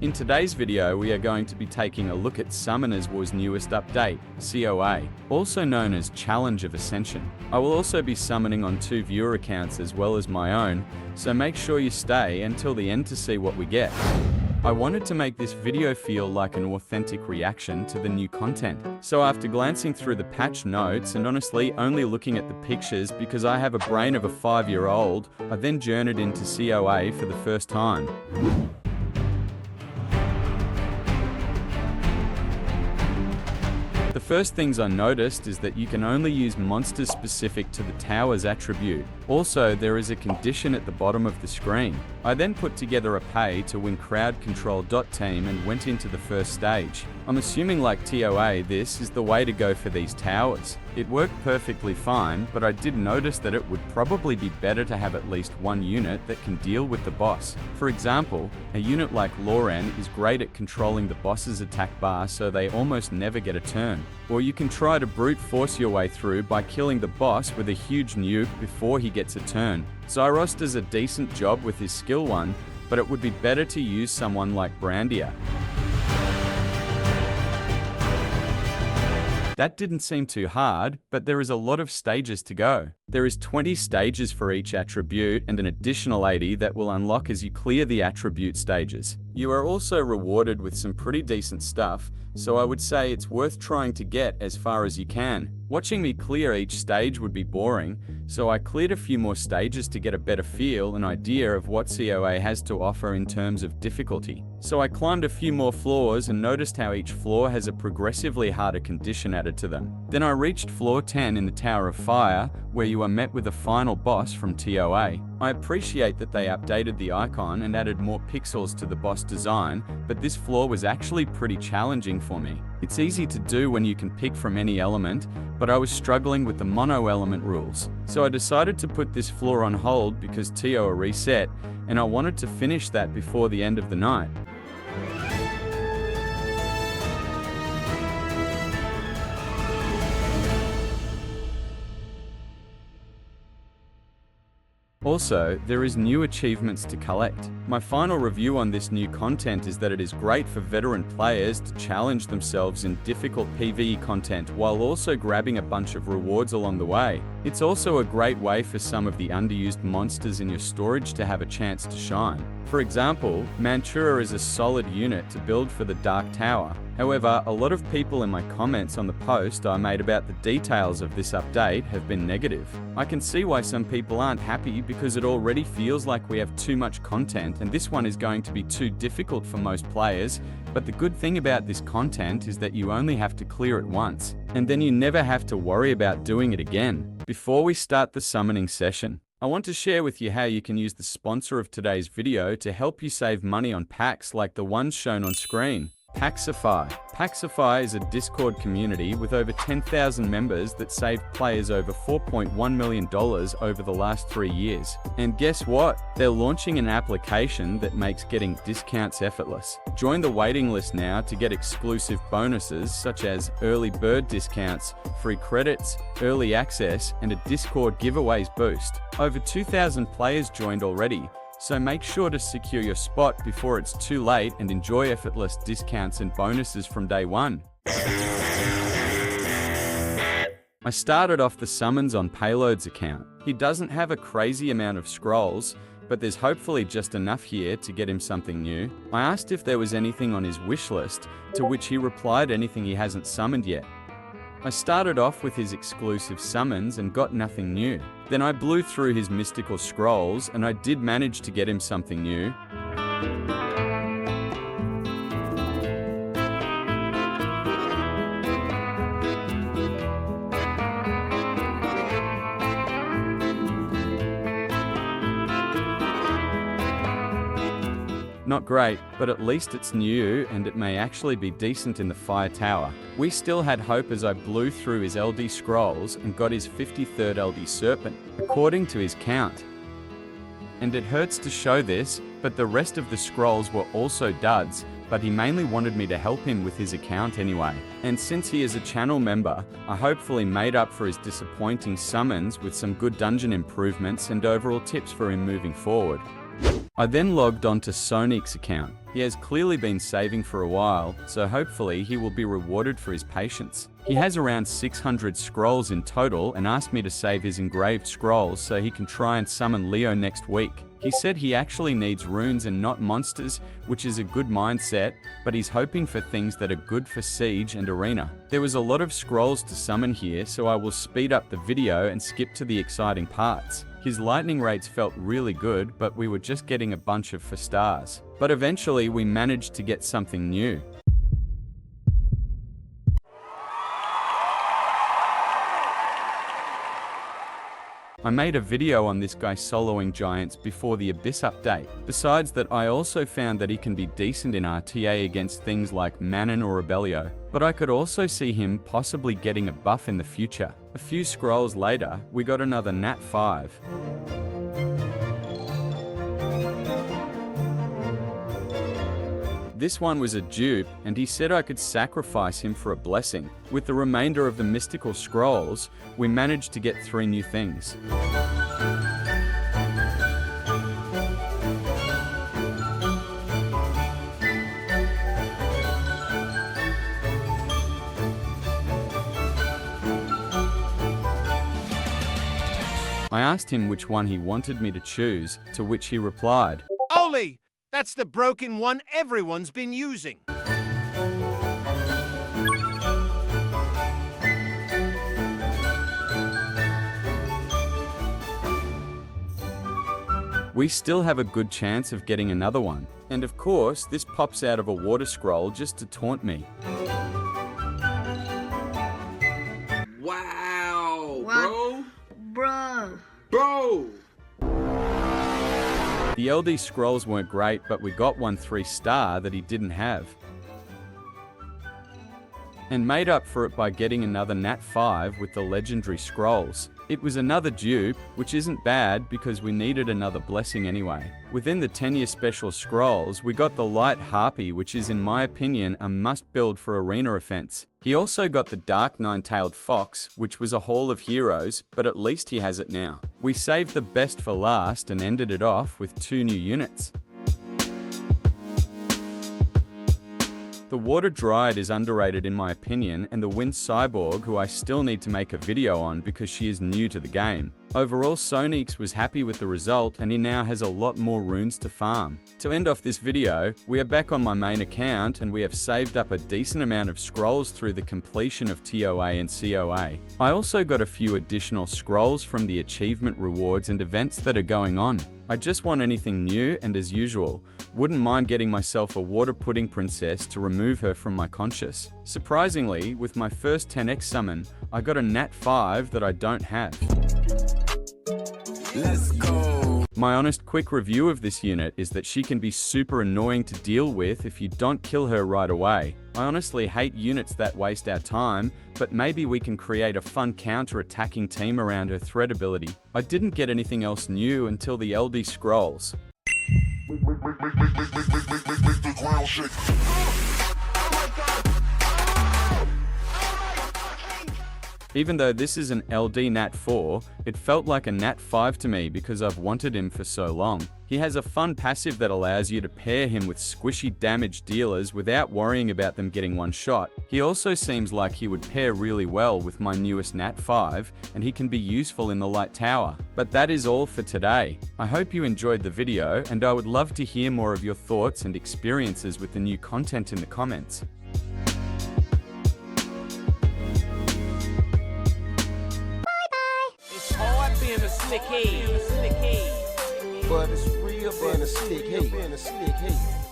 In today's video, we are going to be taking a look at Summoners War's newest update, COA, also known as Challenge of Ascension. I will also be summoning on 2 viewer accounts as well as my own, so make sure you stay until the end to see what we get. I wanted to make this video feel like an authentic reaction to the new content. So after glancing through the patch notes and honestly only looking at the pictures because I have a brain of a 5-year-old, I then journeyed into COA for the first time. The first things I noticed is that you can only use monsters specific to the tower's attribute. Also, there is a condition at the bottom of the screen. I then put together a pay to win crowd control team and went into the first stage. I'm assuming like TOA, this is the way to go for these towers. It worked perfectly fine, but I did notice that it would probably be better to have at least one unit that can deal with the boss. For example, a unit like Lauren is great at controlling the boss's attack bar so they almost never get a turn. Or you can try to brute force your way through by killing the boss with a huge nuke before he gets a turn. Zyros does a decent job with his skill 1, but it would be better to use someone like Brandia. That didn't seem too hard, but there is a lot of stages to go. There is 20 stages for each attribute and an additional 80 that will unlock as you clear the attribute stages. You are also rewarded with some pretty decent stuff, so I would say it's worth trying to get as far as you can. Watching me clear each stage would be boring, so I cleared a few more stages to get a better feel and idea of what COA has to offer in terms of difficulty. So I climbed a few more floors and noticed how each floor has a progressively harder condition added to them. Then I reached floor 10 in the Tower of Fire, where you are met with a final boss from TOA. I appreciate that they updated the icon and added more pixels to the boss design, but this floor was actually pretty challenging for me. It's easy to do when you can pick from any element, but I was struggling with the mono element rules. So I decided to put this floor on hold because TOA reset, and I wanted to finish that before the end of the night. Also, there is new achievements to collect. My final review on this new content is that it is great for veteran players to challenge themselves in difficult PvE content while also grabbing a bunch of rewards along the way. It's also a great way for some of the underused monsters in your storage to have a chance to shine. For example, Mantura is a solid unit to build for the Dark Tower. However, a lot of people in my comments on the post I made about the details of this update have been negative. I can see why some people aren't happy because it already feels like we have too much content and this one is going to be too difficult for most players, but the good thing about this content is that you only have to clear it once, and then you never have to worry about doing it again. Before we start the summoning session, I want to share with you how you can use the sponsor of today's video to help you save money on packs like the ones shown on screen. Paxify. Paxify is a Discord community with over 10,000 members that saved players over $4.1 million over the last 3 years. And guess what? They're launching an application that makes getting discounts effortless. Join the waiting list now to get exclusive bonuses such as early bird discounts, free credits, early access, and a Discord giveaways boost. Over 2,000 players joined already, so make sure to secure your spot before it's too late and enjoy effortless discounts and bonuses from day one. I started off the summons on Payload's account. He doesn't have a crazy amount of scrolls, but there's hopefully just enough here to get him something new. I asked if there was anything on his wish list, to which he replied anything he hasn't summoned yet. I started off with his exclusive summons and got nothing new. Then I blew through his mystical scrolls and I did manage to get him something new. Not great, but at least it's new and it may actually be decent in the Fire Tower. We still had hope as I blew through his LD Scrolls and got his 53rd LD Serpent, according to his count. And it hurts to show this, but the rest of the scrolls were also duds, but he mainly wanted me to help him with his account anyway. And since he is a channel member, I hopefully made up for his disappointing summons with some good dungeon improvements and overall tips for him moving forward. I then logged onto Sonic's account. He has clearly been saving for a while, so hopefully he will be rewarded for his patience. He has around 600 scrolls in total and asked me to save his engraved scrolls so he can try and summon Leo next week. He said he actually needs runes and not monsters, which is a good mindset, but he's hoping for things that are good for Siege and Arena. There was a lot of scrolls to summon here, so I will speed up the video and skip to the exciting parts. His lightning rates felt really good, but we were just getting a bunch of 4 stars. But eventually we managed to get something new. I made a video on this guy soloing giants before the Abyss update. Besides that, I also found that he can be decent in RTA against things like Manon or Rebellio, but I could also see him possibly getting a buff in the future. A few scrolls later, we got another Nat 5. This one was a dupe, and he said I could sacrifice him for a blessing. With the remainder of the mystical scrolls, we managed to get 3 new things. I asked him which one he wanted me to choose, to which he replied, "Oli! That's the broken one everyone's been using." We still have a good chance of getting another one. And of course, this pops out of a water scroll just to taunt me. Wow, Bro. bro. The LD scrolls weren't great, but we got one 3-star that he didn't have. And made up for it by getting another Nat 5 with the legendary scrolls. It was another dupe, which isn't bad because we needed another blessing anyway. Within the 10-year special scrolls, we got the Light Harpy, which is in my opinion a must build for Arena offense. He also got the Dark Nine-Tailed Fox, which was a haul of heroes, but at least he has it now. We saved the best for last and ended it off with 2 new units. The Water Dryad is underrated in my opinion, and the Wind Cyborg, who I still need to make a video on because she is new to the game. Overall, Sonix was happy with the result, and he now has a lot more runes to farm. To end off this video, we are back on my main account, and we have saved up a decent amount of scrolls through the completion of TOA and COA. I also got a few additional scrolls from the achievement rewards and events that are going on. I just want anything new, and as usual, wouldn't mind getting myself a water pudding princess to remove her from my conscious. Surprisingly, with my first 10x summon, I got a Nat 5 that I don't have. Let's go. My honest quick review of this unit is that she can be super annoying to deal with if you don't kill her right away. I honestly hate units that waste our time, but maybe we can create a fun counter-attacking team around her threat ability. I didn't get anything else new until the LD scrolls. Even though this is an LD Nat 4, it felt like a Nat 5 to me because I've wanted him for so long. He has a fun passive that allows you to pair him with squishy damage dealers without worrying about them getting one shot. He also seems like he would pair really well with my newest Nat 5, and he can be useful in the Light Tower. But that is all for today. I hope you enjoyed the video, and I would love to hear more of your thoughts and experiences with the new content in the comments. Being a slick head. But it's real being a slick head.